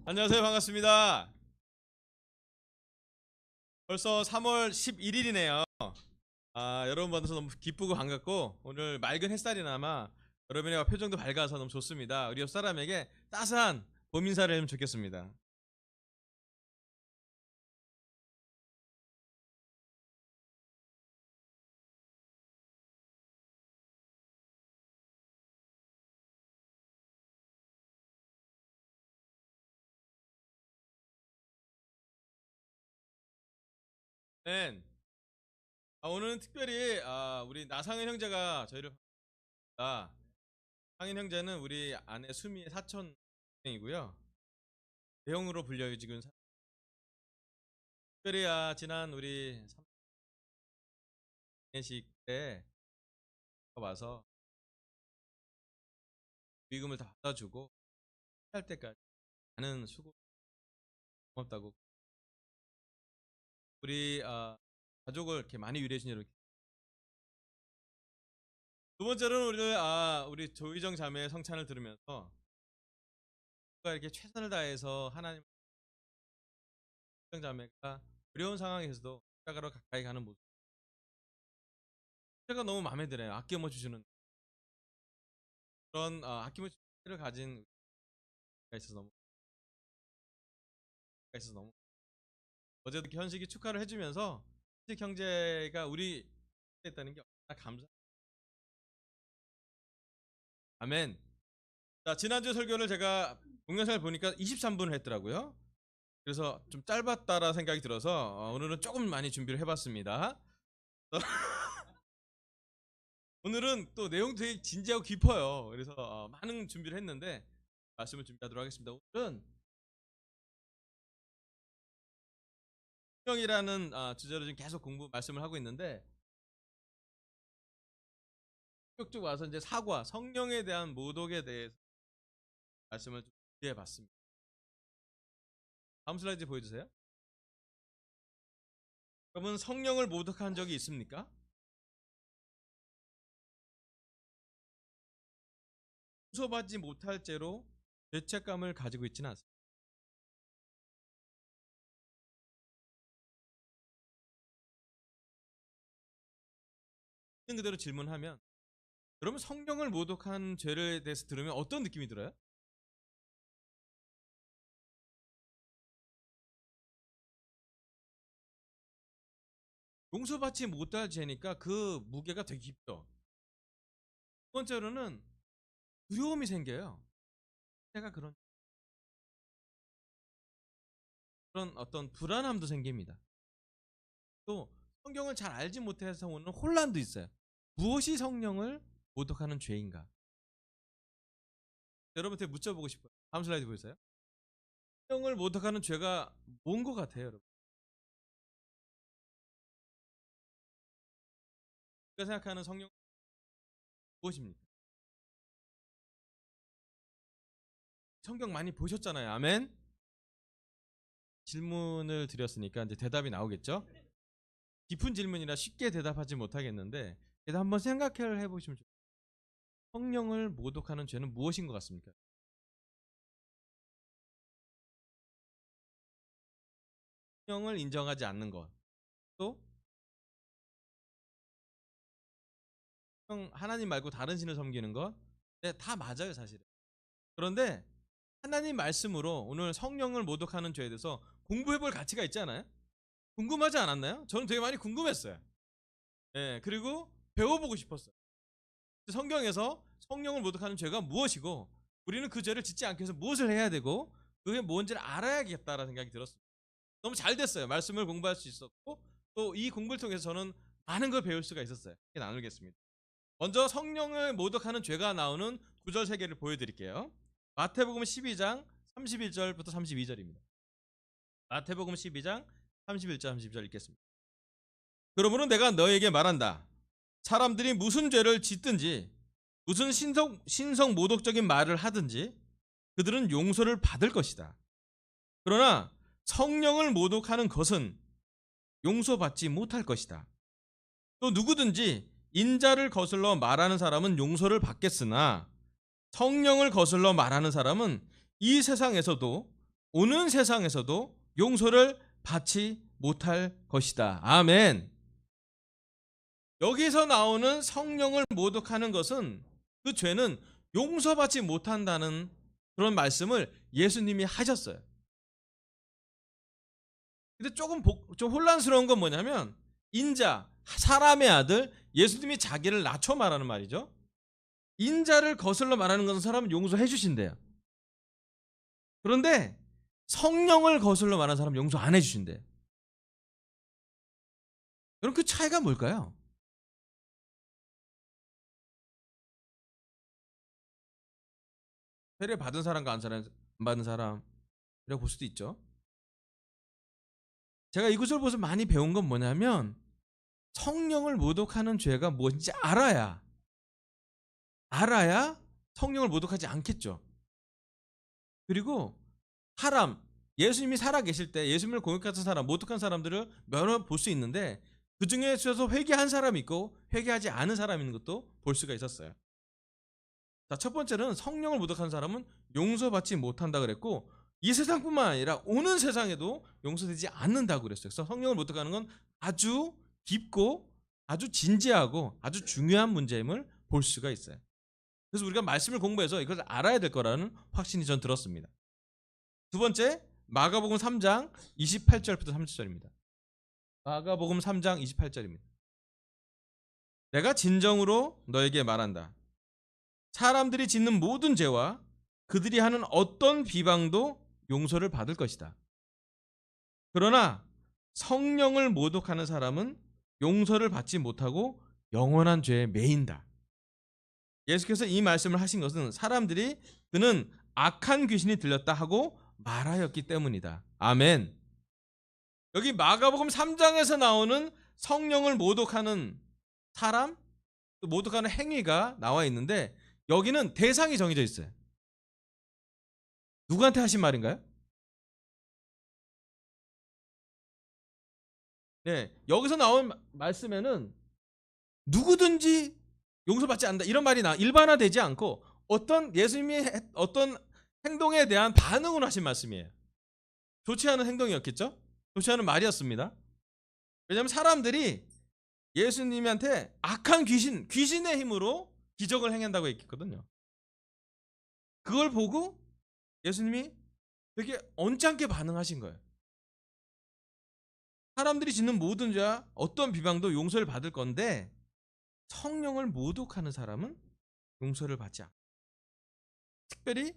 안녕하세요. 반갑습니다. 벌써 3월 11일이네요. 여러분 만나서 너무 기쁘고 반갑고 오늘 맑은 햇살이나마 여러분의 표정도 밝아서 너무 좋습니다. 우리 옆 사람에게 따스한 봄 인사를 해주면 좋겠습니다. 네. 오늘은 특별히 우리 나상현 형제가 저희를 반갑습니다. 상현 형제는 우리 아내 수미의 사촌이고요. 대형으로 불려요 지금. 특별히 지난 우리 장례식 때 와서 위금을 다 받아주고 할 때까지 많은 수고 고맙다고 우리 가족을 이렇게 많이 위로해 주신 여러분. 두 번째로는 우리 조희정 자매의 성찬을 들으면서 우리가 이렇게 최선을 다해서 하나님 조희정 자매가 어려운 상황에서도 십자가로 가까이 가는 모습 제가 너무 마음에 들어요. 아껴 주시는 그런 아낌없이 를 가진 가 있어서 너무 어제도 이렇게 현식이 축하를 해주면서 현식 형제가 우리 했다는 게 얼마나 감사. 아멘. 자, 지난주 설교를 제가 동영상을 보니까 23분을 했더라고요. 그래서 좀 짧았다라 생각이 들어서 오늘은 조금 많이 준비를 해봤습니다. 오늘은 또 내용 되게 진지하고 깊어요. 그래서 많은 준비를 했는데 말씀을 준비하도록 하겠습니다. 오늘은 성령이라는 주제로 지금 계속 말씀을 하고 있는데 쭉쭉 와서 이제 사과, 성령에 대한 모독에 대해서 말씀을 좀 준비해봤습니다. 다음 슬라이드 보여주세요. 여러분 성령을 모독한 적이 있습니까? 용서받지 못할 죄로 죄책감을 가지고 있지는 않습니다. 있는 그대로 질문하면 여러분 성령을 모독한 죄에 대해서 들으면 어떤 느낌이 들어요? 용서받지 못할 죄니까 그 무게가 되게 깊죠. 두 번째로는 두려움이 생겨요. 제가 그런 어떤 불안함도 생깁니다. 또 성경을 잘 알지 못해서 오는 혼란도 있어요. 무엇이 성령을 모독하는 죄인가? 여러분한테 묻혀보고 싶어요. 다음 슬라이드 보세요. 성령을 모독하는 죄가 뭔 것 같아요, 여러분? 우리가 생각하는 성령 무엇입니까? 성경 많이 보셨잖아요. 아멘. 질문을 드렸으니까 이제 대답이 나오겠죠? 깊은 질문이라 쉽게 대답하지 못하겠는데 그래도 한번 생각을 해보시면 좋겠어요. 성령을 모독하는 죄는 무엇인 것 같습니까? 성령을 인정하지 않는 것, 또 하나님 말고 다른 신을 섬기는 것, 네, 다 맞아요 사실은. 그런데 하나님 말씀으로 오늘 성령을 모독하는 죄에 대해서 공부해볼 가치가 있지 않아요? 궁금하지 않았나요? 저는 되게 많이 궁금했어요. 예, 그리고 배워보고 싶었어요. 성경에서 성령을 모독하는 죄가 무엇이고 우리는 그 죄를 짓지 않기 위해서 무엇을 해야 되고 그게 뭔지를 알아야겠다라는 생각이 들었습니다. 너무 잘 됐어요. 말씀을 공부할 수 있었고 또 이 공부를 통해서 저는 많은 걸 배울 수가 있었어요. 나누겠습니다. 먼저 성령을 모독하는 죄가 나오는 구절 3개를 보여드릴게요. 마태복음 12장 31절부터 32절입니다. 마태복음 12장 31절 32절 읽겠습니다. 그러므로 내가 너에게 말한다. 사람들이 무슨 죄를 짓든지 무슨 신성 모독적인 말을 하든지 그들은 용서를 받을 것이다. 그러나 성령을 모독하는 것은 용서받지 못할 것이다. 또 누구든지 인자를 거슬러 말하는 사람은 용서를 받겠으나 성령을 거슬러 말하는 사람은 이 세상에서도 오는 세상에서도 용서를 받지 못할 것이다. 아멘. 여기서 나오는 성령을 모독하는 것은 그 죄는 용서받지 못한다는 그런 말씀을 예수님이 하셨어요. 근데 좀 혼란스러운 건 뭐냐면 인자, 사람의 아들 예수님이 자기를 낮춰 말하는 말이죠. 인자를 거슬러 말하는 것은 사람은 용서해 주신대요. 그런데 성령을 거슬러 말하는 사람은 용서 안 해주신대요. 여러분 그 차이가 뭘까요? 세례 받은 사람과 안 받은 사람이라고 볼 수도 있죠. 제가 이 구절 보면서 많이 배운 건 뭐냐면 성령을 모독하는 죄가 뭔지 알아야 성령을 모독하지 않겠죠. 그리고 사람, 예수님이 살아계실 때 예수님을 공격했던 사람, 모독한 사람들을 여러 볼 수 있는데 그 중에 있어서 회개한 사람이 있고 회개하지 않은 사람이 있는 것도 볼 수가 있었어요. 자, 첫 번째는 성령을 모독한 사람은 용서받지 못한다 그랬고 이 세상뿐만 아니라 오는 세상에도 용서되지 않는다고 그랬어요. 그래서 성령을 모독하는 건 아주 깊고 아주 진지하고 아주 중요한 문제임을 볼 수가 있어요. 그래서 우리가 말씀을 공부해서 이걸 알아야 될 거라는 확신이 전 들었습니다. 두 번째, 마가복음 3장 28절부터 30절입니다. 마가복음 3장 28절입니다. 내가 진정으로 너에게 말한다. 사람들이 짓는 모든 죄와 그들이 하는 어떤 비방도 용서를 받을 것이다. 그러나 성령을 모독하는 사람은 용서를 받지 못하고 영원한 죄에 매인다. 예수께서 이 말씀을 하신 것은 사람들이 그는 악한 귀신이 들렸다 하고 말하였기 때문이다. 아멘. 여기 마가복음 3장에서 나오는 성령을 모독하는 사람, 또 모독하는 행위가 나와 있는데 여기는 대상이 정해져 있어요. 누구한테 하신 말인가요? 네, 여기서 나온 말씀에는 누구든지 용서받지 않는다 이런 말이 일반화되지 않고 어떤 예수님이 어떤 행동에 대한 반응을 하신 말씀이에요. 좋지 않은 행동이었겠죠? 좋지 않은 말이었습니다. 왜냐하면 사람들이 예수님한테 악한 귀신의 힘으로 기적을 행한다고 했거든요. 그걸 보고 예수님이 되게 언짢게 반응하신 거예요. 사람들이 짓는 모든 죄와 어떤 비방도 용서를 받을 건데 성령을 모독하는 사람은 용서를 받지 않고 특별히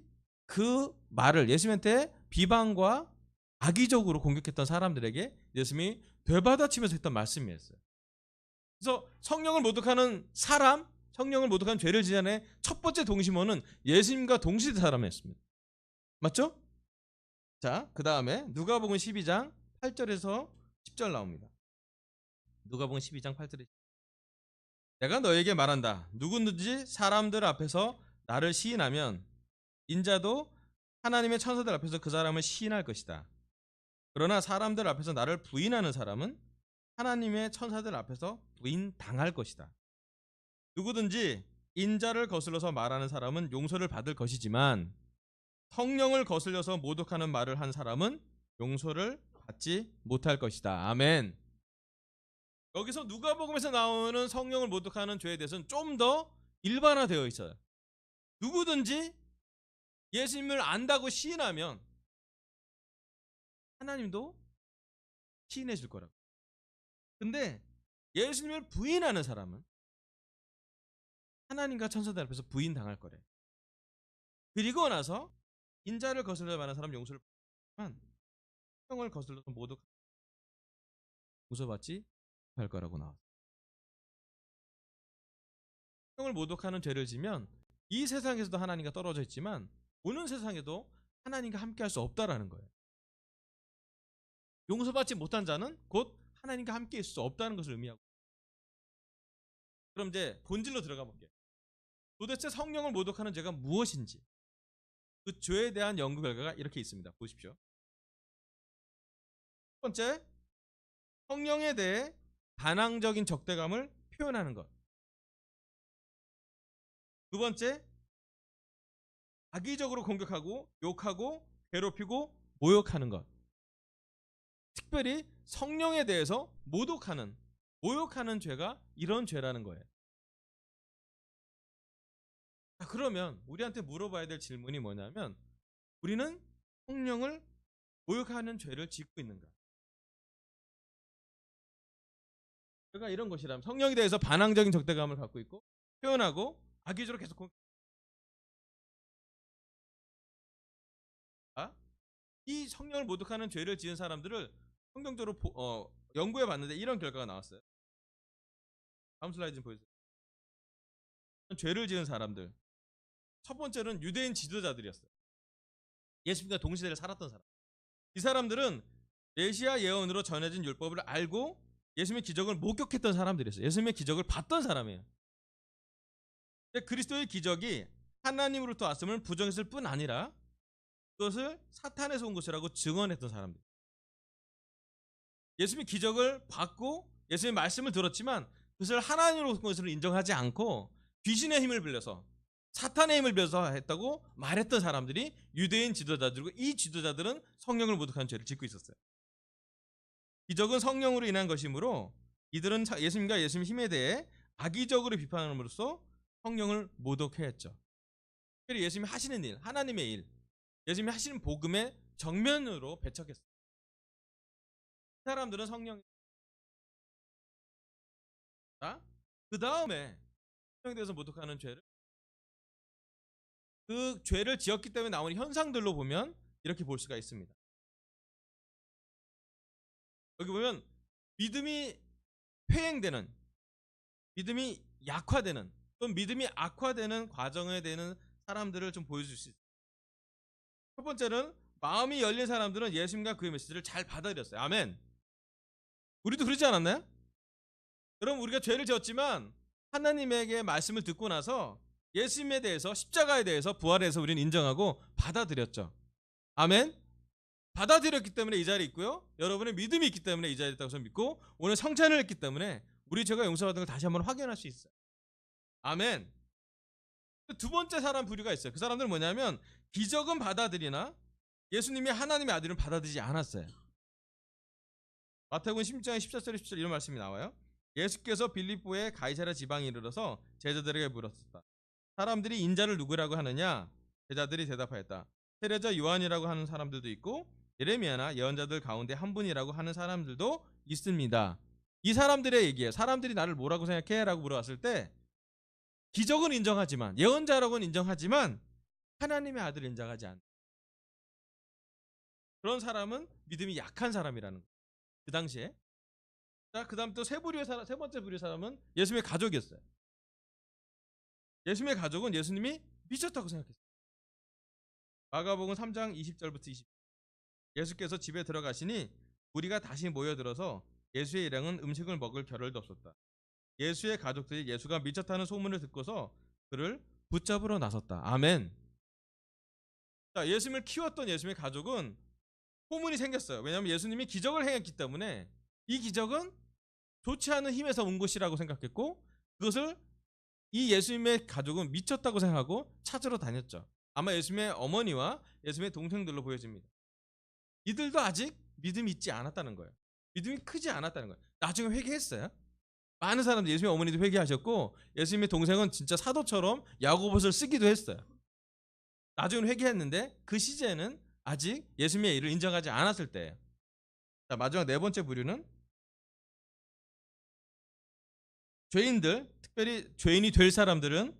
그 말을 예수님한테 비방과 악의적으로 공격했던 사람들에게 예수님이 되받아치면서 했던 말씀이었어요. 그래서 성령을 모독하는 사람, 성령을 모독한 죄를 지자는 첫 번째 동심원은 예수님과 동시대 사람이었습니다. 맞죠? 자, 그 다음에 누가복음 12장 8절에서 10절 나옵니다. 누가복음 12장 8절에 내가 너에게 말한다. 누구든지 사람들 앞에서 나를 시인하면 인자도 하나님의 천사들 앞에서 그 사람을 시인할 것이다. 그러나 사람들 앞에서 나를 부인하는 사람은 하나님의 천사들 앞에서 부인당할 것이다. 누구든지 인자를 거슬러서 말하는 사람은 용서를 받을 것이지만 성령을 거슬려서 모독하는 말을 한 사람은 용서를 받지 못할 것이다. 아멘. 여기서 누가복음에서 나오는 성령을 모독하는 죄에 대해서는 좀 더 일반화되어 있어요. 누구든지 예수님을 안다고 시인하면 하나님도 시인해 줄 거라고. 근데 예수님을 부인하는 사람은 하나님과 천사들 앞에서 부인당할 거래. 그리고 나서 인자를 거슬러 말하는 사람 용서를 받지만 성령을 거슬러서 모독 용서받지 못할 거라고 나와. 성령을 모독하는 죄를 지면 이 세상에서도 하나님과 떨어져 있지만 오는 세상에도 하나님과 함께 할 수 없다라는 거예요. 용서받지 못한 자는 곧 하나님과 함께 있을 수 없다는 것을 의미하고. 그럼 이제 본질로 들어가 볼게요. 도대체 성령을 모독하는 죄가 무엇인지 그 죄에 대한 연구 결과가 이렇게 있습니다. 보십시오. 첫 번째, 성령에 대해 반항적인 적대감을 표현하는 것. 두 번째, 악의적으로 공격하고 욕하고 괴롭히고 모욕하는 것. 특별히 성령에 대해서 모욕하는 죄가 이런 죄라는 거예요. 그러면 우리한테 물어봐야 될 질문이 뭐냐면, 우리는 성령을 모욕하는 죄를 짓고 있는가? 그러니까 이런 것이라면, 성령에 대해서 반항적인 적대감을 갖고 있고 표현하고 악의적으로 계속 이 성령을 모독하는 죄를 지은 사람들을 성경적으로 연구해 봤는데 이런 결과가 나왔어요. 다음 슬라이드 좀 보여주세요. 죄를 지은 사람들, 첫 번째는 유대인 지도자들이었어요. 예수님과 동시대를 살았던 사람. 이 사람들은 메시아 예언으로 전해진 율법을 알고 예수님의 기적을 목격했던 사람들이었어요. 예수님의 기적을 봤던 사람이에요. 근데 그리스도의 기적이 하나님으로부터 왔음을 부정했을 뿐 아니라 그것을 사탄에서 온 것이라고 증언했던 사람들. 예수님의 기적을 받고 예수님의 말씀을 들었지만 그것을 하나님으로부터 온 것으로 인정하지 않고 귀신의 힘을 빌려서, 사탄의 힘을 빌려서 했다고 말했던 사람들이 유대인 지도자들이고, 이 지도자들은 성령을 모독하는 죄를 짓고 있었어요. 기적은 성령으로 인한 것이므로 이들은 예수님과 예수님의 힘에 대해 악의적으로 비판함으로써 성령을 모독해했죠. 특별히 예수님이 하시는 일, 하나님의 일, 예수님이 하시는 복음의 정면으로 배척했어요. 사람들은 성령이, 그 다음에 성령에 대해서 모독하는 죄를, 그 죄를 지었기 때문에 나오는 현상들로 보면 이렇게 볼 수가 있습니다. 여기 보면 믿음이 회행되는, 믿음이 약화되는, 또는 믿음이 악화되는 과정에 되는 사람들을 좀 보여줄 수 있어요. 첫 번째는 마음이 열린 사람들은 예수님과 그의 메시지를 잘 받아들였어요. 아멘. 우리도 그러지 않았나요? 여러분, 우리가 죄를 지었지만 하나님에게 말씀을 듣고 나서 예수님에 대해서, 십자가에 대해서, 부활에 대해서 우리는 인정하고 받아들였죠. 아멘. 받아들였기 때문에 이 자리에 있고요, 여러분의 믿음이 있기 때문에 이 자리에 있다고 저는 믿고, 오늘 성찬을 했기 때문에 우리 죄가 용서받은 걸 다시 한번 확인할 수 있어요. 아멘. 두 번째 사람 부류가 있어요. 그 사람들은 뭐냐면 기적은 받아들이나 예수님이 하나님의 아들은 받아들이지 않았어요. 마태복음 16장 14절 17절 이런 말씀이 나와요. 예수께서 빌립보의 가이사랴 지방에 이르러서 제자들에게 물었다. 사람들이 인자를 누구라고 하느냐? 제자들이 대답하였다. 세례자 요한이라고 하는 사람들도 있고 예레미야나 예언자들 가운데 한 분이라고 하는 사람들도 있습니다. 이 사람들의 얘기예요. 사람들이 나를 뭐라고 생각해? 라고 물어봤을 때 기적은 인정하지만, 예언자라고는 인정하지만 하나님의 아들을 인정하지 않는 그런 사람은 믿음이 약한 사람이라는 거예요. 그 당시에. 자, 그 다음 또 세 번째 부류의 사람은 예수님의 가족이었어요. 예수님의 가족은 예수님이 미쳤다고 생각했어요. 마가복음 3장 20절부터 20절. 예수께서 집에 들어가시니 무리가 다시 모여들어서 예수의 일행은 음식을 먹을 겨를도 없었다. 예수의 가족들이 예수가 미쳤다는 소문을 듣고서 그를 붙잡으러 나섰다. 아멘. 자, 예수님을 키웠던 예수님의 가족은 소문이 생겼어요. 왜냐하면 예수님이 기적을 행했기 때문에 이 기적은 좋지 않은 힘에서 온 것이라고 생각했고, 그것을 이 예수님의 가족은 미쳤다고 생각하고 찾으러 다녔죠. 아마 예수님의 어머니와 예수님의 동생들로 보여집니다. 이들도 아직 믿음이 있지 않았다는 거예요. 믿음이 크지 않았다는 거예요. 나중에 회개했어요. 많은 사람들, 예수님의 어머니도 회개하셨고 예수님의 동생은 진짜 사도처럼 야고보서를 쓰기도 했어요. 나중에 회개했는데 그 시제는 아직 예수님의 일을 인정하지 않았을 때예요. 자, 마지막 네 번째 부류는 죄인들, 특별히 죄인이 될 사람들은,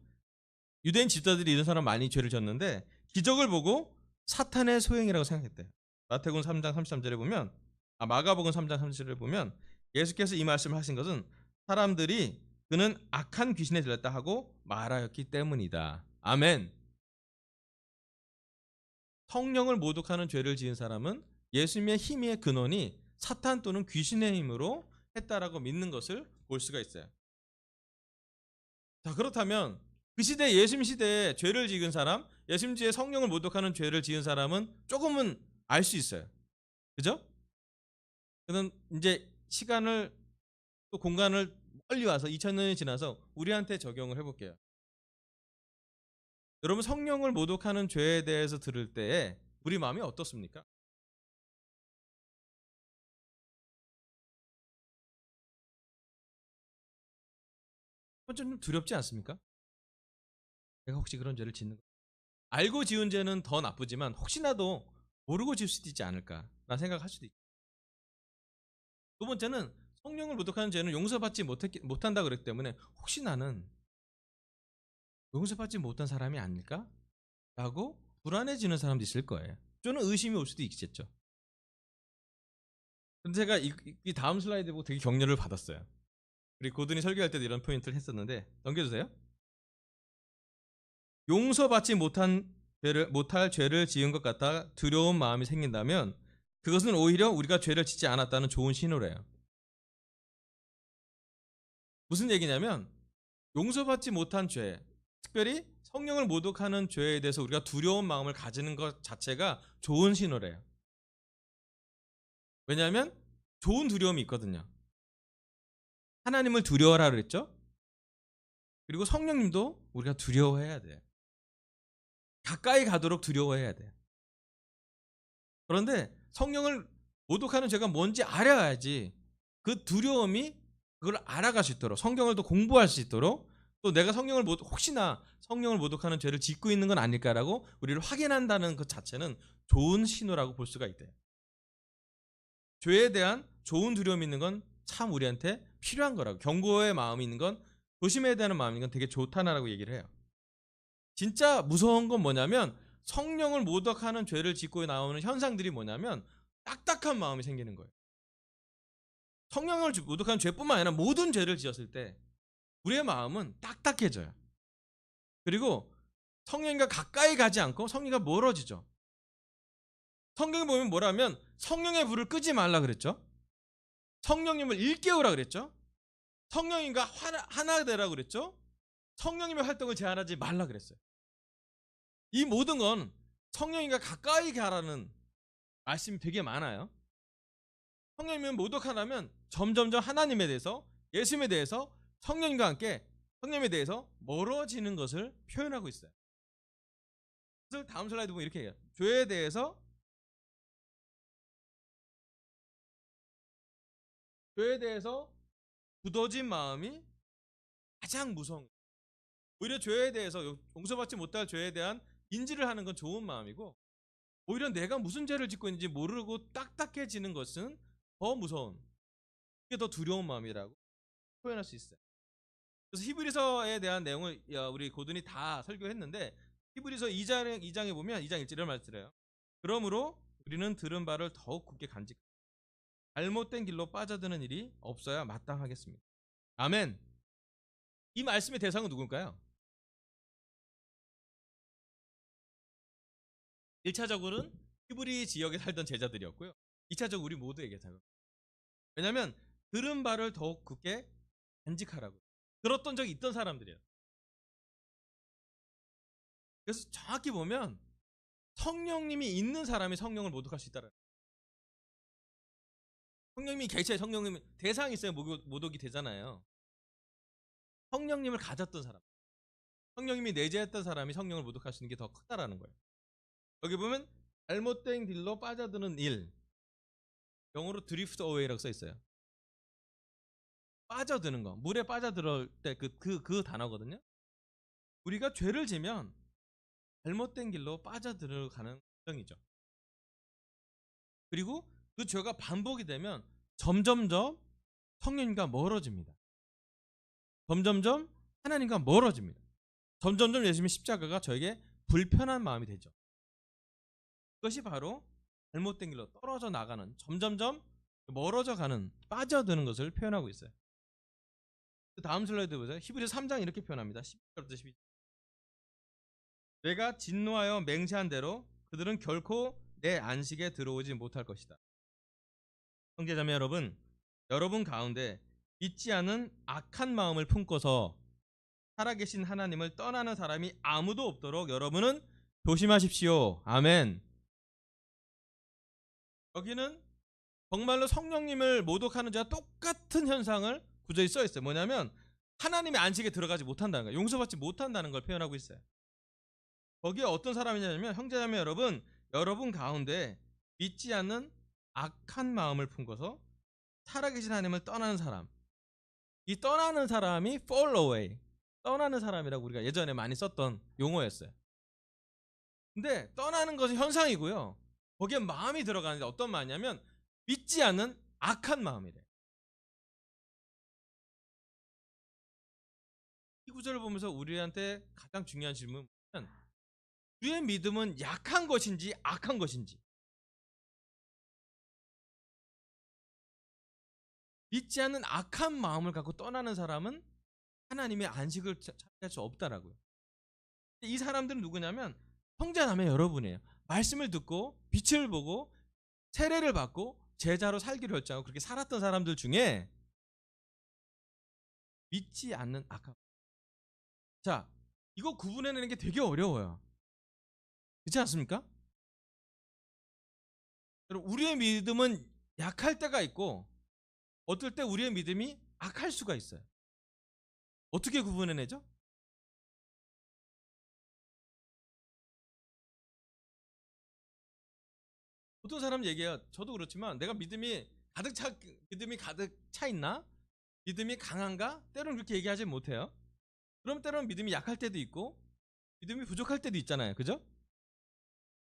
유대인 지도자들이 이런 사람 많이 죄를 졌는데 기적을 보고 사탄의 소행이라고 생각했대요. 마태복음 3장 33절에 보면, 마가복음 3장 33절에 보면 예수께서 이 말씀을 하신 것은 사람들이 그는 악한 귀신에 들렸다 하고 말하였기 때문이다. 아멘. 성령을 모독하는 죄를 지은 사람은 예수님의 힘의 근원이 사탄 또는 귀신의 힘으로 했다라고 믿는 것을 볼 수가 있어요. 자, 그렇다면 그 시대, 예수님 시대에 죄를 지은 사람, 예수님 시대에 성령을 모독하는 죄를 지은 사람은 조금은 알 수 있어요. 그죠? 그는 이제 시간을 또 공간을 멀리 와서 2000년이 지나서 우리한테 적용을 해볼게요. 여러분, 성령을 모독하는 죄에 대해서 들을 때에 우리 마음이 어떻습니까? 좀 두렵지 않습니까? 내가 혹시 그런 죄를 짓는 거. 알고 지은 죄는 더 나쁘지만 혹시나도 모르고 지을 수도 있지 않을까 라는 생각할 수도 있고. 두 번째는 성령을 모독하는 죄는 용서받지 못한다 그랬기 때문에 혹시 나는 용서받지 못한 사람이 아닐까? 라고 불안해지는 사람도 있을 거예요. 저는 의심이 올 수도 있겠죠. 근데 제가 이 다음 슬라이드 보고 되게 격려를 받았어요. 우리 고든이 설교할 때도 이런 포인트를 했었는데 넘겨주세요. 용서받지 못할 죄를 지은 것 같아 두려운 마음이 생긴다면 그것은 오히려 우리가 죄를 짓지 않았다는 좋은 신호래요. 무슨 얘기냐면 용서받지 못한 죄, 특별히 성령을 모독하는 죄에 대해서 우리가 두려운 마음을 가지는 것 자체가 좋은 신호래요. 왜냐하면 좋은 두려움이 있거든요. 하나님을 두려워라 그랬죠? 그리고 성령님도 우리가 두려워해야 돼요. 가까이 가도록 두려워해야 돼요. 그런데 성령을 모독하는 죄가 뭔지 알아야지 그 두려움이 그걸 알아갈 수 있도록, 성경을 또 공부할 수 있도록, 또 내가 혹시나 성령을 모독하는 죄를 짓고 있는 건 아닐까라고 우리를 확인한다는 것 자체는 좋은 신호라고 볼 수가 있대요. 죄에 대한 좋은 두려움이 있는 건 참 우리한테 필요한 거라고, 경고의 마음이 있는 건, 조심해야 되는 마음인 건 되게 좋다라고 얘기를 해요. 진짜 무서운 건 뭐냐면 성령을 모독하는 죄를 짓고 나오는 현상들이 뭐냐면 딱딱한 마음이 생기는 거예요. 성령을 모독하는 죄뿐만 아니라 모든 죄를 지었을 때 우리의 마음은 딱딱해져요. 그리고 성령과 가까이 가지 않고 성령과 멀어지죠. 성경에 보면 뭐라면 성령의 불을 끄지 말라 그랬죠. 성령님을 일깨우라 그랬죠. 성령님과 하나 되라 그랬죠. 성령님의 활동을 제한하지 말라 그랬어요. 이 모든 건 성령님과 가까이 가라는 말씀이 되게 많아요. 성령님을 모독하려면 점점점 하나님에 대해서, 예수님에 대해서, 성령님과 함께 성령님에 대해서 멀어지는 것을 표현하고 있어요. 그래서 다음 슬라이드 보면 이렇게 얘기해요. 죄에 대해서 굳어진 마음이 가장 무서운 거예요. 오히려 죄에 대해서, 용서받지 못할 죄에 대한 인지를 하는 건 좋은 마음이고, 오히려 내가 무슨 죄를 짓고 있는지 모르고 딱딱해지는 것은 더 무서운, 그게 더 두려운 마음이라고 표현할 수 있어요. 그래서 히브리서에 대한 내용을 우리 고든이 다 설교했는데, 히브리서 2장에 보면 2장 1절을 말씀드려요. 그러므로 우리는 들은 바를 더욱 굳게 간직하고 잘못된 길로 빠져드는 일이 없어야 마땅하겠습니다. 아멘. 이 말씀의 대상은 누굴까요? 1차적으로는 히브리 지역에 살던 제자들이었고요. 2차적으로 우리 모두에게 작은. 왜냐하면 들은 바를 더욱 굳게 간직하라고. 들었던 적이 있던 사람들이에요. 그래서 정확히 보면 성령님이 있는 사람이 성령을 모독할 수 있다는. 성령님이 개체, 성령님 대상이 있어야 모독이 되잖아요. 성령님을 가졌던 사람, 성령님이 내재했던 사람이 성령을 모독할 수 있는 게 더 크다라는 거예요. 여기 보면 잘못된 길로 빠져드는 일, 영어로 drift away라고 써 있어요. 빠져드는 거, 물에 빠져들 때 그 단어거든요. 우리가 죄를 지면 잘못된 길로 빠져들어가는 과정이죠. 그리고 그 죄가 반복이 되면 점점점 성령님과 멀어집니다. 점점점 하나님과 멀어집니다. 점점점 예수님의 십자가가 저에게 불편한 마음이 되죠. 그것이 바로 잘못된 길로 떨어져 나가는, 점점점 멀어져 가는, 빠져드는 것을 표현하고 있어요. 다음 슬라이드 보세요. 히브리서 3장 이렇게 표현합니다. 11절부터 12절. 내가 진노하여 맹세한 대로 그들은 결코 내 안식에 들어오지 못할 것이다. 형제자매 여러분 가운데 믿지 않은 악한 마음을 품고서 살아계신 하나님을 떠나는 사람이 아무도 없도록 여러분은 조심하십시오. 아멘. 여기는 정말로 성령님을 모독하는 자와 똑같은 현상을 구절이 써 있어요. 뭐냐면 하나님의 안식에 들어가지 못한다는 거예요. 용서받지 못한다는 걸 표현하고 있어요. 거기에 어떤 사람이냐면 형제자매 여러분 가운데 믿지 않는 악한 마음을 품고서 살아계신 하나님을 떠나는 사람, 이 떠나는 사람이 fall away, 떠나는 사람이라고 우리가 예전에 많이 썼던 용어였어요. 근데 떠나는 것은 현상이고요. 거기에 마음이 들어가는데 어떤 마음이냐면 믿지 않는 악한 마음이래. 이 구절을 보면서 우리한테 가장 중요한 질문은 우리의 믿음은 약한 것인지 악한 것인지. 믿지 않는 악한 마음을 갖고 떠나는 사람은 하나님의 안식을 찾을 수 없다라고요. 이 사람들은 누구냐면 형제자매 여러분이에요. 말씀을 듣고 빛을 보고 세례를 받고 제자로 살기로 결정하고 그렇게 살았던 사람들 중에 믿지 않는 악한. 자, 이거 구분해내는 게 되게 어려워요. 그렇지 않습니까? 여러분, 우리의 믿음은 약할 때가 있고 어떨 때 우리의 믿음이 악할 수가 있어요. 어떻게 구분해내죠? 보통 사람 얘기해요. 저도 그렇지만 내가 믿음이 가득 차 있나? 믿음이 강한가? 때로는 그렇게 얘기하지 못해요. 그럼 때로는 믿음이 약할 때도 있고 믿음이 부족할 때도 있잖아요. 그죠?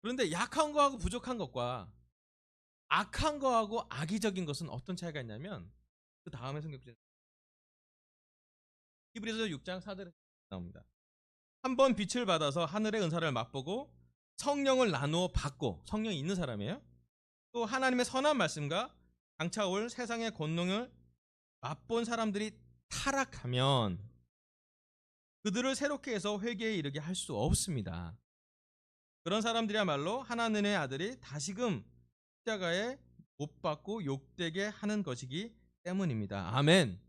그런데 약한 거하고 부족한 것과 악한 거하고 악의적인 것은 어떤 차이가 있냐면 그 다음에 성경에 히브리서 6장 4절에 나옵니다. 한번 빛을 받아서 하늘의 은사를 맛보고 성령을 나누어 받고, 성령이 있는 사람이에요. 또 하나님의 선한 말씀과 장차 올 세상의 권능을 맛본 사람들이 타락하면 그들을 새롭게 해서 회개에 이르게 할 수 없습니다. 그런 사람들이야말로 하나님의 아들이 다시금 십자가에 못 박고 욕되게 하는 것이기 때문입니다. 아멘.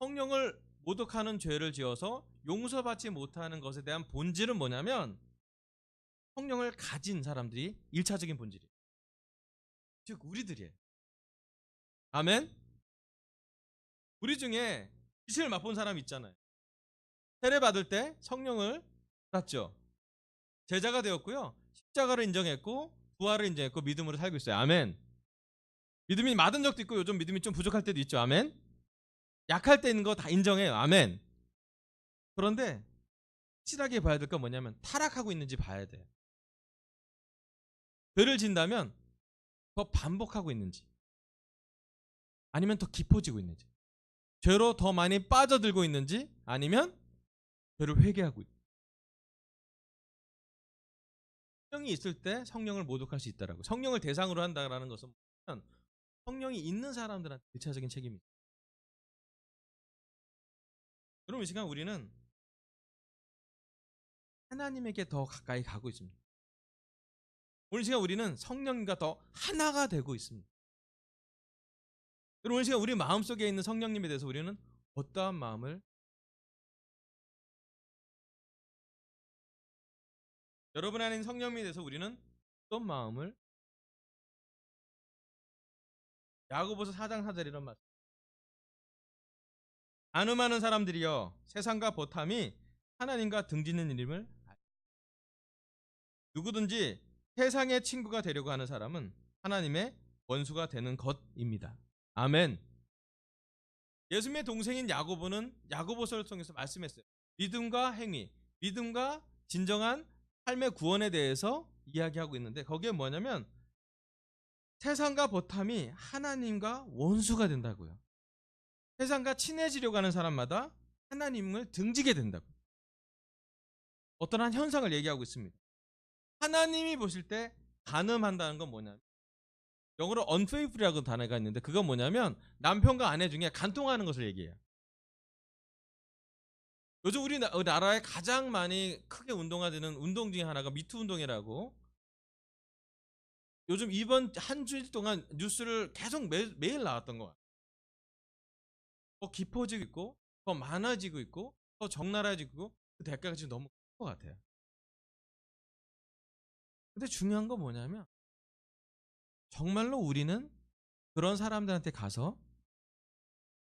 성령을 모독하는 죄를 지어서 용서받지 못하는 것에 대한 본질은 뭐냐면 성령을 가진 사람들이 1차적인 본질이에요. 즉 우리들이에요. 아멘. 우리 중에 빛을 맛본 사람 있잖아요. 세례 받을 때 성령을 받았죠. 제자가 되었고요. 십자가를 인정했고 부활을 인정했고 믿음으로 살고 있어요. 아멘. 믿음이 맞은 적도 있고 요즘 믿음이 좀 부족할 때도 있죠. 아멘. 약할 때 있는 거 다 인정해요. 아멘. 그런데 확실하게 봐야 될 건 뭐냐면 타락하고 있는지 봐야 돼요. 죄를 진다면 더 반복하고 있는지 아니면 더 깊어지고 있는지, 죄로 더 많이 빠져들고 있는지 아니면 죄를 회개하고 있는지. 성령이 있을 때 성령을 모독할 수 있다라고. 성령을 대상으로 한다라는 것은 성령이 있는 사람들한테 1차적인 책임이죠. 그럼 이 시간 우리는 하나님에게 더 가까이 가고 있습니다. 오늘 시간 우리는 성령님과 더 하나가 되고 있습니다. 오늘 시간 우리 마음속에 있는 성령님에 대해서 우리는 어떠한 마음을, 여러분 안에 있는 성령님에 대해서 우리는 어떤 마음을, 야고보서 4장 4절 이런 말씀. 가늠하는 사람들이여 세상과 버탐이 하나님과 등지는 이름을 누구든지 세상의 친구가 되려고 하는 사람은 하나님의 원수가 되는 것입니다. 아멘. 예수님의 동생인 야고보는 야고보서를 통해서 말씀했어요. 믿음과 행위, 믿음과 진정한 삶의 구원에 대해서 이야기하고 있는데 거기에 뭐냐면 세상과 버탐이 하나님과 원수가 된다고요. 세상과 친해지려고 하는 사람마다 하나님을 등지게 된다고. 어떤 한 현상을 얘기하고 있습니다. 하나님이 보실 때 간음한다는 건 뭐냐면 영어로 unfaithful이라고 단어가 있는데 그건 뭐냐면 남편과 아내 중에 간통하는 것을 얘기해요. 요즘 우리나라에 가장 많이 크게 운동화되는 운동 중에 하나가 미투 운동이라고, 요즘 이번 한 주일 동안 뉴스를 계속 매일 나왔던 것 같아요. 더 깊어지고 있고 더 많아지고 있고 더 적나라해지고 있고 그 대가가 지금 너무 큰 것 같아요. 근데 중요한 건 뭐냐면 정말로 우리는 그런 사람들한테 가서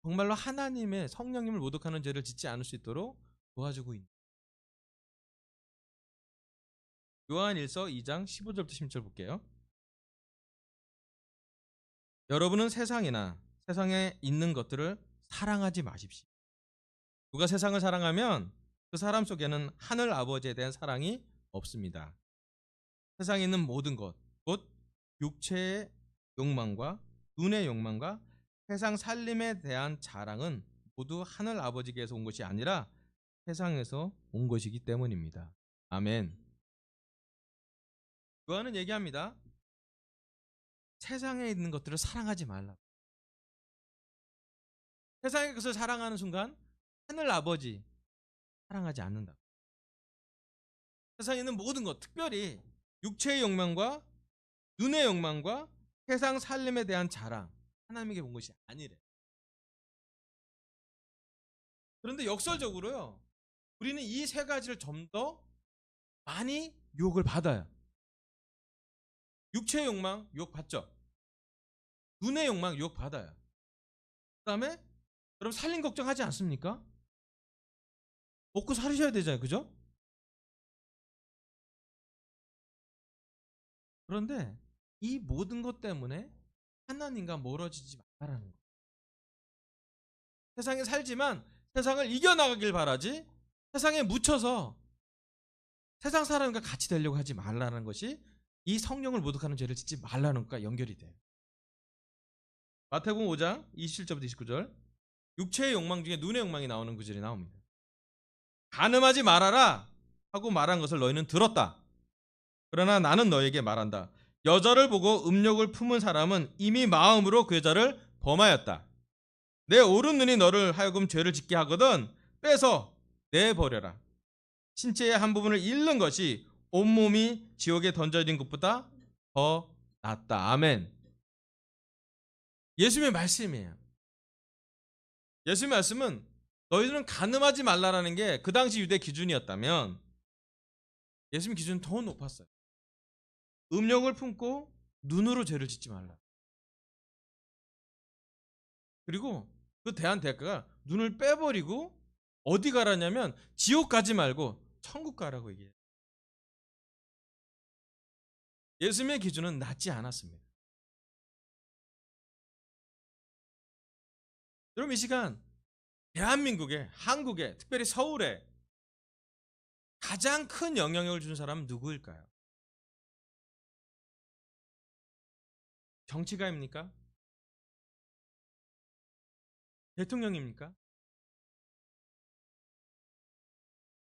정말로 하나님의 성령님을 모독하는 죄를 짓지 않을 수 있도록 도와주고 있는. 요한일서 2장 15절부터 16절 볼게요. 여러분은 세상이나 세상에 있는 것들을 사랑하지 마십시오. 누가 세상을 사랑하면 그 사람 속에는 하늘 아버지에 대한 사랑이 없습니다. 세상에 있는 모든 것, 곧 육체의 욕망과 눈의 욕망과 세상 살림에 대한 자랑은 모두 하늘 아버지께서 온 것이 아니라 세상에서 온 것이기 때문입니다. 아멘. 요한은 얘기합니다. 세상에 있는 것들을 사랑하지 말라. 세상의 것을 사랑하는 순간 하늘 아버지 사랑하지 않는다. 세상에 있는 모든 것, 특별히 육체의 욕망과 눈의 욕망과 세상 살림에 대한 자랑, 하나님에게 온 것이 아니래. 그런데 역설적으로요, 우리는 이 세 가지를 좀 더 많이 유혹을 받아요. 육체의 욕망 유혹 받죠. 눈의 욕망 유혹 받아요. 그다음에 여러분 살림 걱정하지 않습니까? 먹고 살으셔야 되잖아요, 그죠? 그런데 이 모든 것 때문에 하나님과 멀어지지 말라는 거예요. 세상에 살지만 세상을 이겨나가길 바라지, 세상에 묻혀서 세상 사람과 같이 되려고 하지 말라는 것이 이 성령을 모독하는 죄를 짓지 말라는 것과 연결이 돼요. 마태복음 5장 27절부터 29절, 육체의 욕망 중에 눈의 욕망이 나오는 구절이 나옵니다. 간음하지 말아라 하고 말한 것을 너희는 들었다. 그러나 나는 너에게 말한다. 여자를 보고 음욕을 품은 사람은 이미 마음으로 그 여자를 범하였다. 내 오른 눈이 너를 하여금 죄를 짓게 하거든 빼서 내버려라. 신체의 한 부분을 잃는 것이 온몸이 지옥에 던져진 것보다 더 낫다. 아멘. 예수님의 말씀이에요. 예수님의 말씀은 너희들은 간음하지 말라라는 게 그 당시 유대 기준이었다면 예수님 기준은 더 높았어요. 음욕을 품고 눈으로 죄를 짓지 말라. 그리고 그 대한 대가가 눈을 빼버리고 어디 가라냐면 지옥 가지 말고 천국 가라고 얘기해요. 예수님의 기준은 낮지 않았습니다. 여러분 이 시간 대한민국에, 한국에, 특별히 서울에 가장 큰 영향력을 주는 사람은 누구일까요? 정치가입니까? 대통령입니까?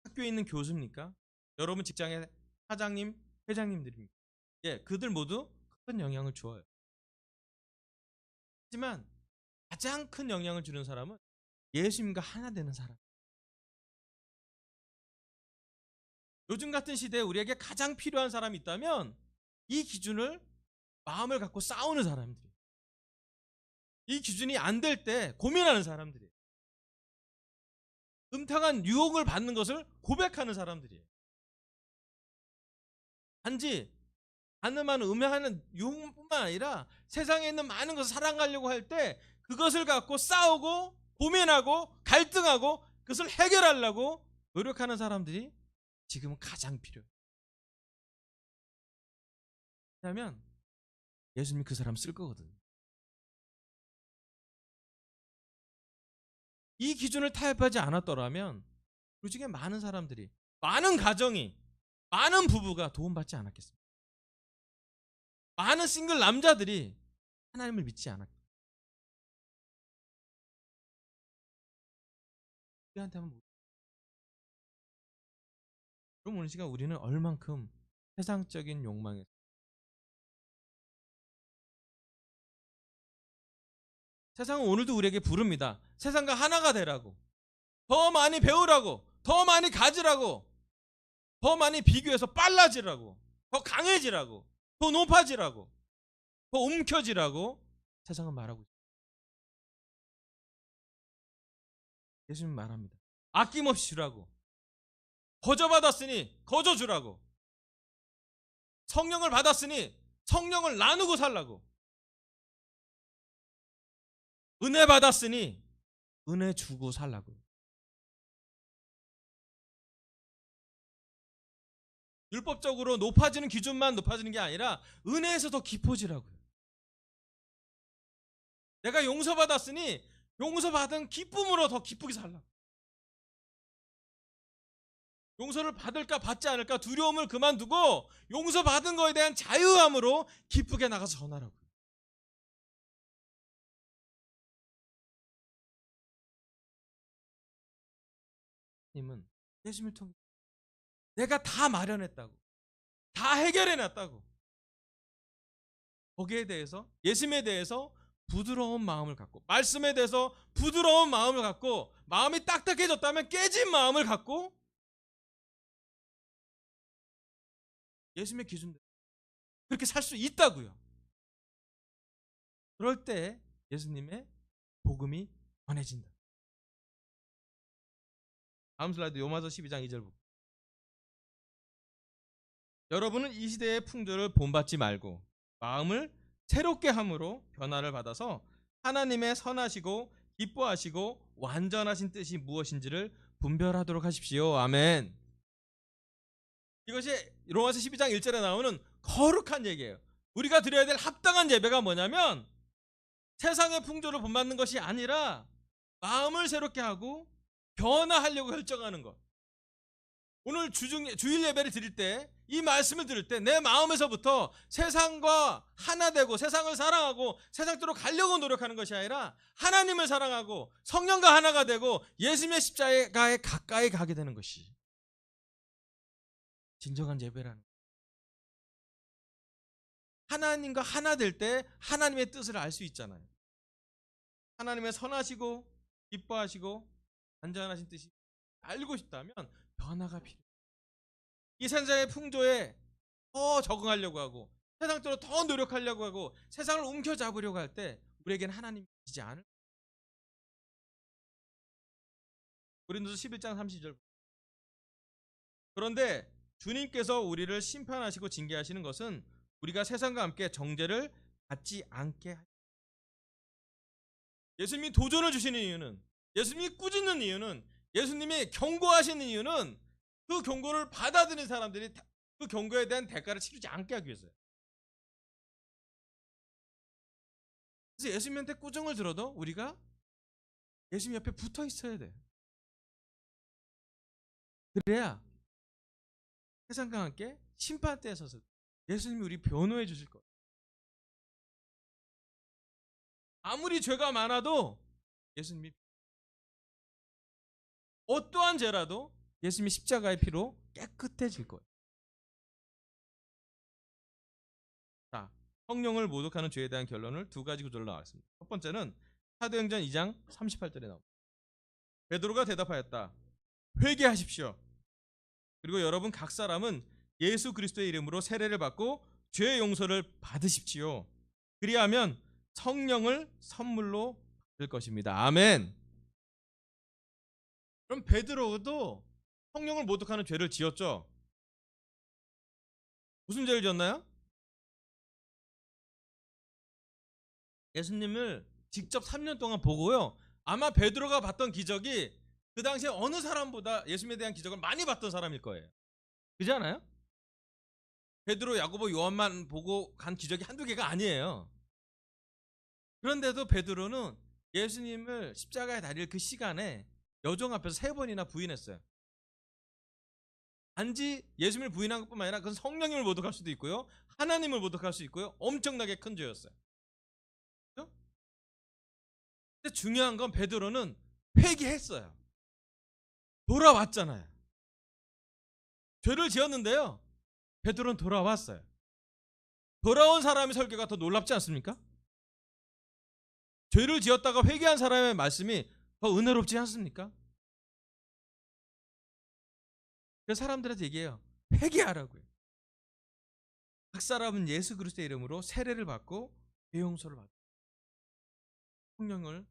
학교에 있는 교수입니까? 여러분 직장의 사장님, 회장님들입니까? 예, 그들 모두 큰 영향을 주어요. 하지만 가장 큰 영향을 주는 사람은 예수님과 하나 되는 사람. 요즘 같은 시대에 우리에게 가장 필요한 사람이 있다면 이 기준을 마음을 갖고 싸우는 사람들이에요. 이 기준이 안 될 때 고민하는 사람들이에요. 음탕한 유혹을 받는 것을 고백하는 사람들이에요. 단지 가늠하는 음행하는 유혹뿐만 아니라 세상에 있는 많은 것을 사랑하려고 할 때 그것을 갖고 싸우고 고민하고 갈등하고 그것을 해결하려고 노력하는 사람들이 지금은 가장 필요해요. 왜냐하면 예수님이 그 사람 쓸 거거든요. 이 기준을 타협하지 않았더라면 그 중에 많은 사람들이, 많은 가정이, 많은 부부가 도움받지 않았겠습니다. 많은 싱글 남자들이 하나님을 믿지 않았겠습니다. 우리한테 한번 그럼 오늘 시간 우리는 얼만큼 세상적인 욕망에 세상은 오늘도 우리에게 부릅니다. 세상과 하나가 되라고, 더 많이 배우라고, 더 많이 가지라고, 더 많이 비교해서 빨라지라고, 더 강해지라고, 더 높아지라고, 더 움켜지라고 세상은 말하고 있습니다. 예수님 말합니다. 아낌없이 주라고, 거저받았으니 거저 주라고, 성령을 받았으니 성령을 나누고 살라고, 은혜 받았으니 은혜 주고 살라고. 율법적으로 높아지는 기준만 높아지는 게 아니라 은혜에서 더 깊어지라고요. 내가 용서받았으니 용서받은 기쁨으로 더 기쁘게 살라. 용서를 받을까 받지 않을까 두려움을 그만두고 용서받은 거에 대한 자유함으로 기쁘게 나가서 전하라고. 님은 예수님을 통해 내가 다 마련했다고, 다 해결해놨다고, 거기에 대해서, 예수님에 대해서 부드러운 마음을 갖고, 말씀에 대해서 부드러운 마음을 갖고, 마음이 딱딱해졌다면 깨진 마음을 갖고 예수님의 기준대로 그렇게 살 수 있다고요. 그럴 때 예수님의 복음이 전해진다. 다음 슬라이드 요마서 12장 2절 보고, 여러분은 이 시대의 풍조를 본받지 말고 마음을 새롭게 함으로 변화를 받아서 하나님의 선하시고 기뻐하시고 완전하신 뜻이 무엇인지를 분별하도록 하십시오. 아멘. 이것이 로마서 12장 1절에 나오는 거룩한 얘기예요. 우리가 드려야 될 합당한 예배가 뭐냐면 세상의 풍조를 본받는 것이 아니라 마음을 새롭게 하고 변화하려고 결정하는 것. 오늘 주일 예배를 드릴 때, 이 말씀을 들을 때 내 마음에서부터 세상과 하나 되고 세상을 사랑하고 세상대로 가려고 노력하는 것이 아니라 하나님을 사랑하고 성령과 하나가 되고 예수님의 십자가에 가까이 가게 되는 것이 진정한 예배라는, 하나님과 하나 될 때 하나님의 뜻을 알 수 있잖아요. 하나님의 선하시고 기뻐하시고 완전하신 뜻이 알고 싶다면 변화가 필요해요. 이 세상의 풍조에 더 적응하려고 하고 세상대로 더 노력하려고 하고 세상을 움켜잡으려고 할 때 우리에게는 하나님이 계시지 않을. 고린도서 11장 30절. 그런데 주님께서 우리를 심판하시고 징계하시는 것은 우리가 세상과 함께 정죄를 받지 않게 하시는. 예수님이 도전을 주시는 이유는, 예수님이 꾸짖는 이유는, 예수님이 경고하시는 이유는 그 경고를 받아들인 사람들이 그 경고에 대한 대가를 치르지 않게 하기 위해서요. 그래서 예수님한테 꾸중을 들어도 우리가 예수님 옆에 붙어 있어야 돼. 그래야 세상과 함께 심판대에 서서 예수님이 우리 변호해 주실 거예요. 아무리 죄가 많아도 예수님이, 어떠한 죄라도 예수님이 십자가의 피로 깨끗해질 거예요. 자, 성령을 모독하는 죄에 대한 결론을 두 가지 구절로 나왔습니다. 첫 번째는 사도행전 2장 38절에 나옵니다. 베드로가 대답하였다. 회개하십시오. 그리고 여러분 각 사람은 예수 그리스도의 이름으로 세례를 받고 죄 용서를 받으십시오. 그리하면 성령을 선물로 받을 것입니다. 아멘. 그럼 베드로도 성령을 모독하는 죄를 지었죠. 무슨 죄를 지었나요? 예수님을 직접 3년 동안 보고요. 아마 베드로가 봤던 기적이 그 당시에 어느 사람보다 예수님에 대한 기적을 많이 봤던 사람일 거예요. 그렇지 않아요? 베드로, 야고보, 요한만 보고 간 기적이 한두 개가 아니에요. 그런데도 베드로는 예수님을 십자가에 달릴 그 시간에 여종 앞에서 3번이나 부인했어요. 단지 예수님을 부인한 것뿐만 아니라 그건 성령님을 모독할 수도 있고요, 하나님을 모독할 수 있고요, 엄청나게 큰 죄였어요. 그렇죠? 근데 중요한 건 베드로는 회개했어요. 돌아왔잖아요. 죄를 지었는데요, 베드로는 돌아왔어요. 돌아온 사람의 설교가 더 놀랍지 않습니까? 죄를 지었다가 회개한 사람의 말씀이 더 은혜롭지 않습니까? 그래서 사람들한테 얘기해요. 회개하라고요. 각 사람은 예수 그리스도의 이름으로 세례를 받고 죄 용서를 받고 성령을.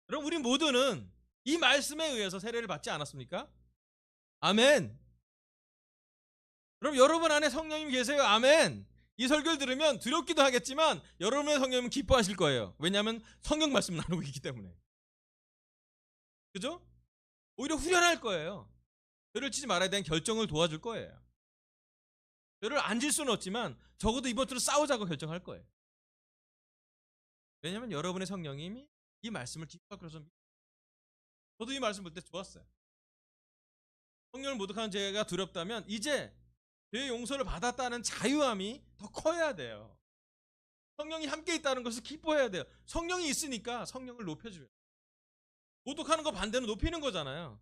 그럼 우리 모두는 이 말씀에 의해서 세례를 받지 않았습니까? 아멘. 그럼 여러분 안에 성령님이 계세요. 아멘. 이 설교를 들으면 두렵기도 하겠지만 여러분의 성령님은 기뻐하실 거예요. 왜냐하면 성경 말씀을 나누고 있기 때문에. 그죠? 오히려 후련할 거예요. 죄를 치지 말아야 되는 결정을 도와줄 거예요. 죄를 안 질 수는 없지만 적어도 이번 주로 싸우자고 결정할 거예요. 왜냐하면 여러분의 성령님이 이 말씀을 기뻐하고 그래서 저도 이 말씀 볼 때 좋았어요. 성령을 모독하는 죄가 두렵다면 이제 죄의 용서를 받았다는 자유함이 더 커야 돼요. 성령이 함께 있다는 것을 기뻐해야 돼요. 성령이 있으니까 성령을 높여줘요. 모독하는 거 반대로 높이는 거잖아요.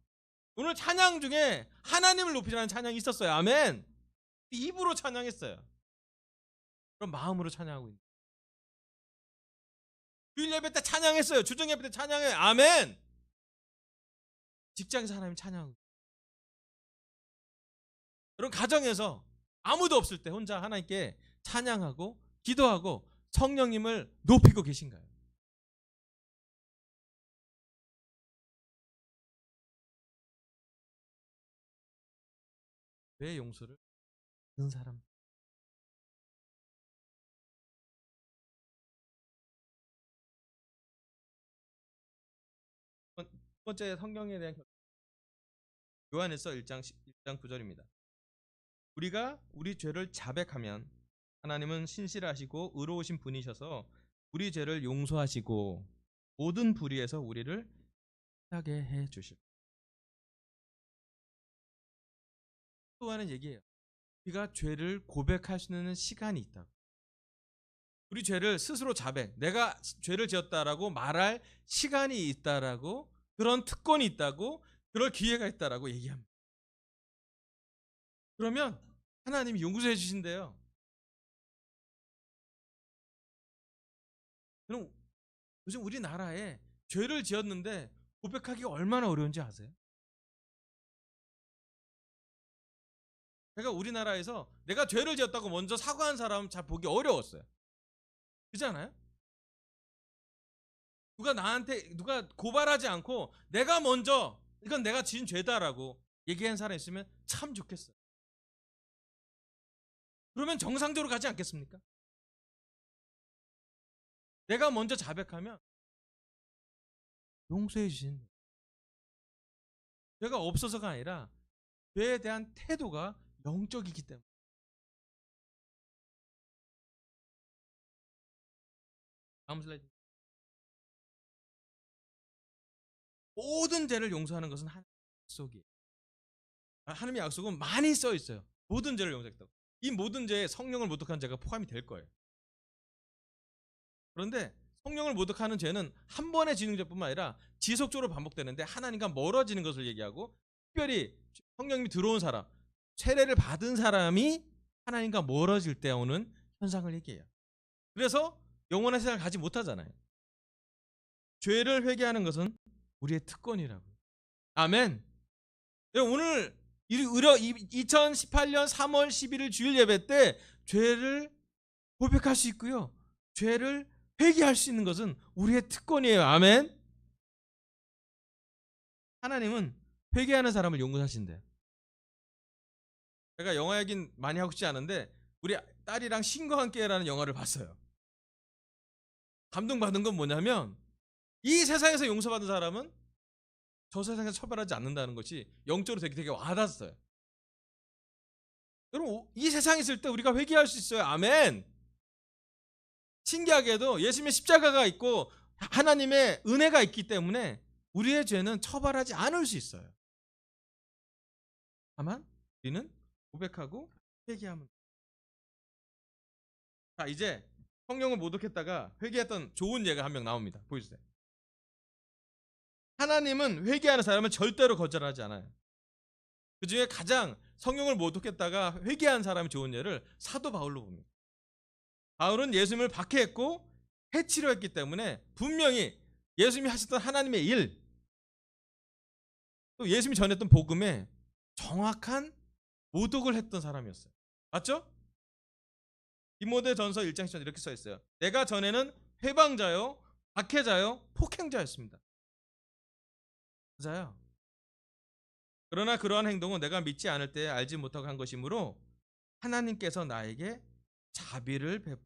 오늘 찬양 중에 하나님을 높이라는 찬양이 있었어요. 아멘. 입으로 찬양했어요. 그럼 마음으로 찬양하고 있는. 주일 예배 때 찬양했어요. 주정 예배 때 찬양해. 아멘. 직장에서 하나님 찬양하고. 여러분 가정에서 아무도 없을 때 혼자 하나님께 찬양하고 기도하고 성령님을 높이고 계신가요? 왜 용서를 받는 사람? 첫 번째 성경에 대한 요한일서 1장 9절입니다. 우리가 우리 죄를 자백하면 하나님은 신실하시고 의로우신 분이셔서 우리 죄를 용서하시고 모든 불의에서 우리를 피하게 해 주실. 또 하는 얘기예요. 우리가 죄를 고백할 수 있는 시간이 있다고. 우리 죄를 스스로 자백, 내가 죄를 지었다라고 말할 시간이 있다라고, 그런 특권이 있다고, 그럴 기회가 있다라고 얘기합니다. 그러면 하나님이 용서해 주신대요. 그럼 요즘 우리나라에 죄를 지었는데 고백하기가 얼마나 어려운지 아세요? 제가 우리나라에서 내가 죄를 지었다고 먼저 사과한 사람은 잘 보기 어려웠어요. 그렇지 않아요? 누가 고발하지 않고 내가 먼저 이건 내가 지은 죄다라고 얘기한 사람 있으면 참 좋겠어요. 그러면 정상적으로 가지 않겠습니까? 내가 먼저 자백하면 용서해 주신다. 죄가 없어서가 아니라 죄에 대한 태도가 영적이기 때문에. 다음 슬라이드. 모든 죄를 용서하는 것은 하나님의 약속이에요. 하나님의 약속은 많이 써 있어요. 모든 죄를 용서했다고. 이 모든 죄에 성령을 모독한 죄가 포함이 될 거예요. 그런데 성령을 모독하는 죄는 한 번의 지는 죄뿐만 아니라 지속적으로 반복되는데 하나님과 멀어지는 것을 얘기하고, 특별히 성령님이 들어온 사람, 세례를 받은 사람이 하나님과 멀어질 때 오는 현상을 얘기해요. 그래서 영원한 세상을 가지 못하잖아요. 죄를 회개하는 것은 우리의 특권이라고. 아멘. 오늘 2018년 3월 11일 주일 예배 때 죄를 고백할 수 있고요. 죄를 회개할 수 있는 것은 우리의 특권이에요. 아멘. 하나님은 회개하는 사람을 용서하신대요. 제가 영화 얘기는 많이 하고 싶지 않은데 우리 딸이랑 신과 함께라는 영화를 봤어요. 감동받은 건 뭐냐면 이 세상에서 용서받은 사람은 저 세상에서 처벌하지 않는다는 것이 영적으로 되게 와닿았어요. 여러분 이 세상에 있을 때 우리가 회개할 수 있어요. 아멘. 신기하게도 예수님의 십자가가 있고 하나님의 은혜가 있기 때문에 우리의 죄는 처벌하지 않을 수 있어요. 다만 우리는 고백하고 회개하면. 자, 이제 성령을 모독했다가 회개했던 좋은 예가 한 명 나옵니다. 보여주세요. 하나님은 회개하는 사람을 절대로 거절하지 않아요. 그 중에 가장 성령을 모독했다가 회개한 사람이 좋은 예를 사도 바울로 봅니다. 바울은 예수님을 박해했고 해치려 했기 때문에 분명히 예수님이 하셨던 하나님의 일, 또 예수님이 전했던 복음에 정확한 모독을 했던 사람이었어요. 맞죠? 디모데전서 1장 10절 이렇게 써 있어요. 내가 전에는 회방자요, 박해자요, 폭행자였습니다. 맞아요. 그러나 그러한 행동은 내가 믿지 않을 때 알지 못하고 한 것이므로 하나님께서 나에게 자비를 베푸.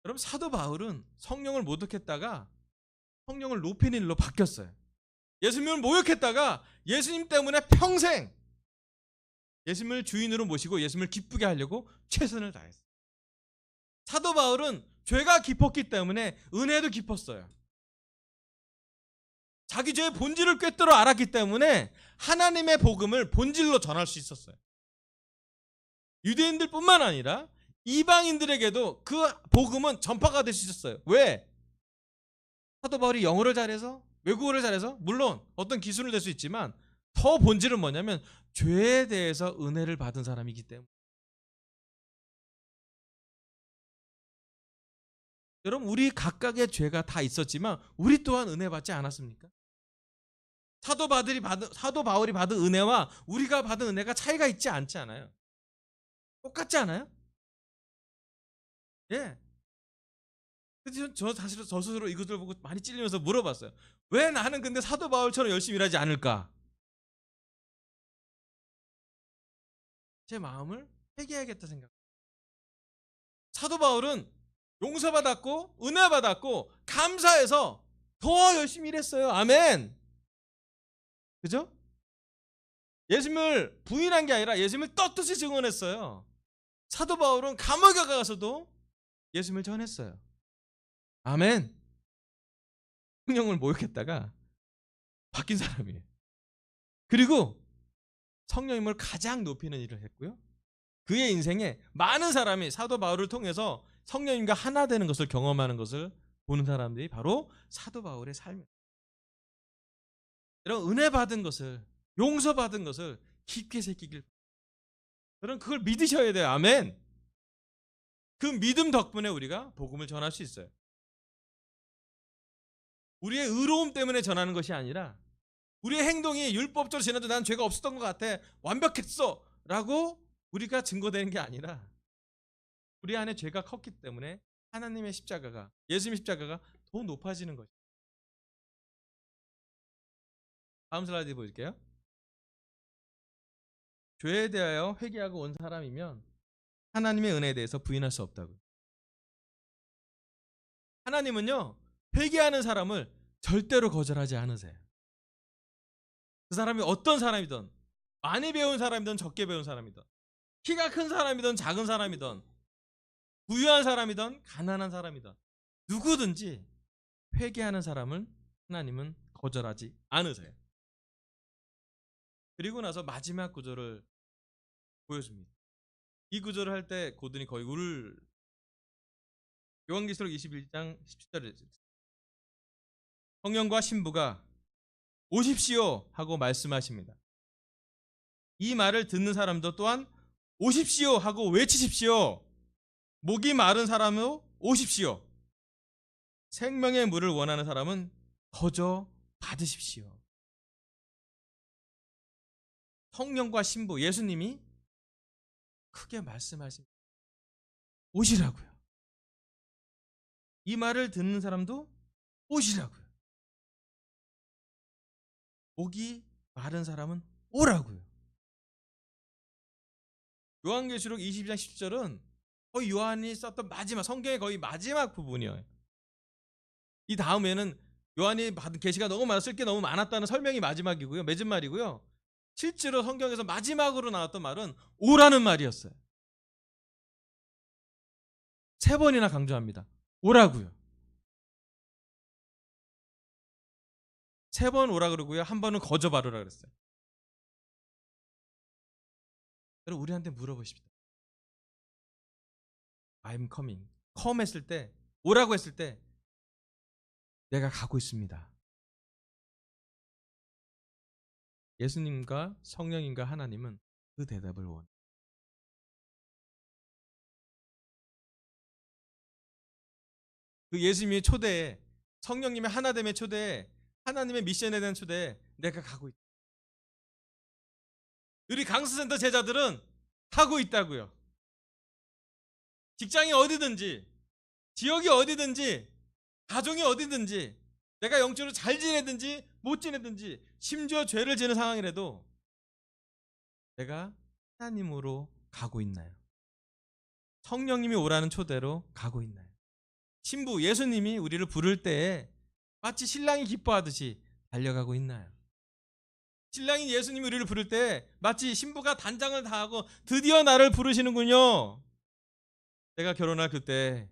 여러분 사도 바울은 성령을 모독했다가 성령을 높이는 일로 바뀌었어요. 예수님을 모욕했다가 예수님 때문에 평생 예수님을 주인으로 모시고 예수님을 기쁘게 하려고 최선을 다했어요. 사도 바울은 죄가 깊었기 때문에 은혜도 깊었어요. 자기 죄의 본질을 꿰뚫어 알았기 때문에 하나님의 복음을 본질로 전할 수 있었어요. 유대인들뿐만 아니라 이방인들에게도 그 복음은 전파가 될 수 있었어요. 왜? 사도 바울이 영어를 잘해서, 외국어를 잘해서, 물론 어떤 기술을 낼 수 있지만 더 본질은 뭐냐면 죄에 대해서 은혜를 받은 사람이기 때문에. 여러분, 우리 각각의 죄가 다 있었지만 우리 또한 은혜 받지 않았습니까? 사도 바울이 받은 은혜와 우리가 받은 은혜가 차이가 있지 않지 않아요? 똑같지 않아요? 예. 그래서 저 사실 저 스스로 이것을 보고 많이 찔리면서 물어봤어요. 왜 나는 근데 사도 바울처럼 열심히 일하지 않을까? 제 마음을 회개해야겠다 생각. 사도 바울은 용서받았고 은혜 받았고 감사해서 더 열심히 일했어요. 아멘. 그죠? 예수님을 부인한 게 아니라 예수님을 떳떳이 증언했어요. 사도 바울은 감옥에 가서도 예수님을 전했어요. 아멘. 성령을 모욕했다가 바뀐 사람이에요. 그리고 성령님을 가장 높이는 일을 했고요. 그의 인생에 많은 사람이 사도 바울을 통해서 성령님과 하나 되는 것을 경험하는 것을 보는 사람들이 바로 사도 바울의 삶이에요. 여러분, 은혜 받은 것을, 용서받은 것을 깊게 새기길. 여러분, 그걸 믿으셔야 돼요. 아멘. 그 믿음 덕분에 우리가 복음을 전할 수 있어요. 우리의 의로움 때문에 전하는 것이 아니라 우리의 행동이 율법적으로 지나도 난 죄가 없었던 것 같아, 완벽했어 라고 우리가 증거되는 게 아니라 우리 안에 죄가 컸기 때문에 하나님의 십자가가, 예수님의 십자가가 더 높아지는 것이에요. 다음 슬라이드 보여줄게요. 죄에 대하여 회개하고 온 사람이면 하나님의 은혜에 대해서 부인할 수 없다고요. 하나님은요, 회개하는 사람을 절대로 거절하지 않으세요. 그 사람이 어떤 사람이든, 많이 배운 사람이든 적게 배운 사람이든, 키가 큰 사람이든 작은 사람이든, 부유한 사람이든 가난한 사람이든 누구든지 회개하는 사람을 하나님은 거절하지 않으세요. 그리고 나서 마지막 구절을 보여줍니다. 이 구절을 할 때 고든이 거의 울을. 요한계시록 21장 17절에 성령과 신부가 오십시오 하고 말씀하십니다. 이 말을 듣는 사람도 또한 오십시오 하고 외치십시오. 목이 마른 사람은 오십시오. 생명의 물을 원하는 사람은 거저 받으십시오. 성령과 신부, 예수님이 크게 말씀하십니다. 오시라고요. 이 말을 듣는 사람도 오시라고요. 목이 마른 사람은 오라고요. 요한계시록 22장 10절은 거의 요한이 썼던 마지막, 성경의 거의 마지막 부분이에요. 이 다음에는 요한이 받은 계시가 너무 많아, 쓸 게 너무 많았다는 설명이 마지막이고요, 맺은 말이고요. 실제로 성경에서 마지막으로 나왔던 말은 오라는 말이었어요. 3번이나 강조합니다. 오라고요. 3번 오라 그러고요, 1번은 거저 바르라 그랬어요. 여러분, 우리한테 물어보십시다. I'm coming. come 했을 때, 오라고 했을 때 내가 가고 있습니다. 예수님과 성령님과 하나님은 그 대답을 원해요. 그 예수님의 초대에, 성령님의 하나됨의 초대에, 하나님의 미션에 대한 초대에 내가 가고 있다. 우리 강스센터 제자들은 가고 있다고요. 직장이 어디든지, 지역이 어디든지, 가정이 어디든지, 내가 영적으로 잘 지내든지 못 지내든지, 심지어 죄를 지는 상황이라도 내가 하나님으로 가고 있나요? 성령님이 오라는 초대로 가고 있나요? 신부 예수님이 우리를 부를 때에 마치 신랑이 기뻐하듯이 달려가고 있나요? 신랑인 예수님이 우리를 부를 때 마치 신부가 단장을 다하고 드디어 나를 부르시는군요. 내가 결혼할 그때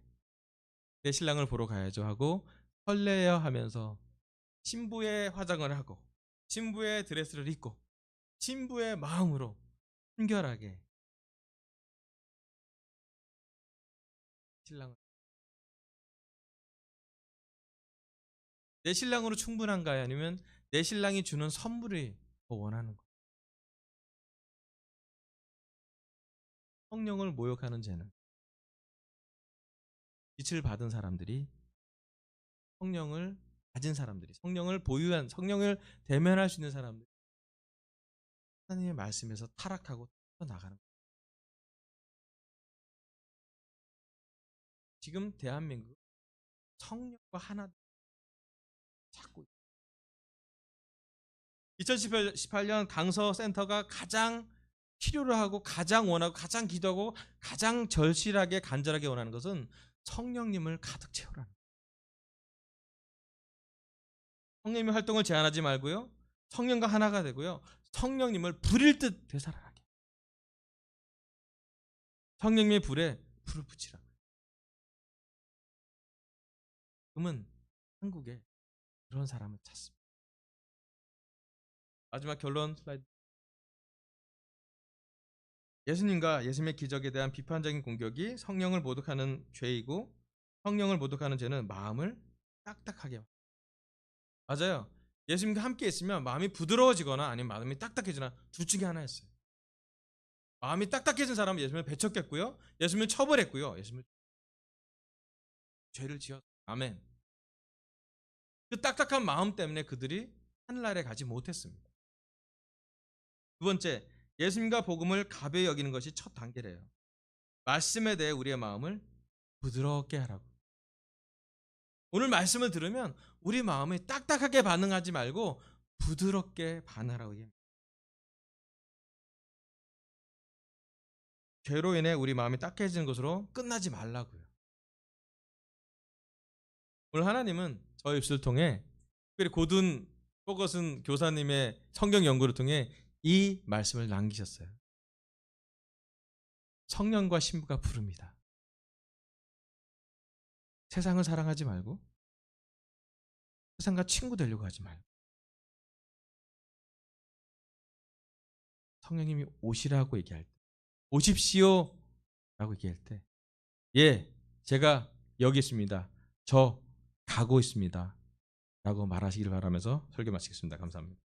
내 신랑을 보러 가야죠 하고 설레어 하면서 신부의 화장을 하고 신부의 드레스를 입고 신부의 마음으로 순결하게 신랑을 내 신랑으로 충분한가요? 아니면 내 신랑이 주는 선물이 더 원하는 거? 성령을 모욕하는 죄는 빛을 받은 사람들이 성령을 가진 사람들이 성령을 보유한 성령을 대면할 수 있는 사람들이 하나님의 말씀에서 타락하고 나가는 거예요. 지금 대한민국 성령과 하나 찾고 2018년 강서 센터가 가장 필요로 하고 가장 원하고 가장 기도하고 가장 절실하게 간절하게 원하는 것은 성령님을 가득 채우라는 거예요. 성령님의 활동을 제한하지 말고요. 성령과 하나가 되고요. 성령님을 불일 듯 되살아나게. 성령님의 불에 불을 붙이라. 그러면 한국에 그런 사람을 찾습니다. 마지막 결론 슬라이드. 예수님과 예수님의 기적에 대한 비판적인 공격이 성령을 모독하는 죄이고 성령을 모독하는 죄는 마음을 딱딱하게 합니다. 맞아요. 예수님과 함께 있으면 마음이 부드러워지거나 아니면 마음이 딱딱해지나 둘 중에 하나였어요. 마음이 딱딱해진 사람은 예수님을 배척했고요. 예수님을 처벌했고요. 예수님을 죄를 지었어요. 아멘. 그 딱딱한 마음 때문에 그들이 하늘나라에 가지 못했습니다. 두 번째, 예수님과 복음을 가벼이 여기는 것이 첫 단계래요. 말씀에 대해 우리의 마음을 부드럽게 하라고. 오늘 말씀을 들으면 우리 마음이 딱딱하게 반응하지 말고 부드럽게 반응하라고 얘기합니다. 죄로 인해 우리 마음이 딱해지는 것으로 끝나지 말라고요. 오늘 하나님은 저의 입술을 통해 특별히 고든 포거슨 교사님의 성경 연구를 통해 이 말씀을 남기셨어요. 성령과 신부가 부릅니다. 세상을 사랑하지 말고 세상과 친구 되려고 하지 말고 성령님이 오시라고 얘기할 때 오십시오 라고 얘기할 때 예, 제가 여기 있습니다. 저 가고 있습니다 라고 말하시길 바라면서 설교 마치겠습니다. 감사합니다.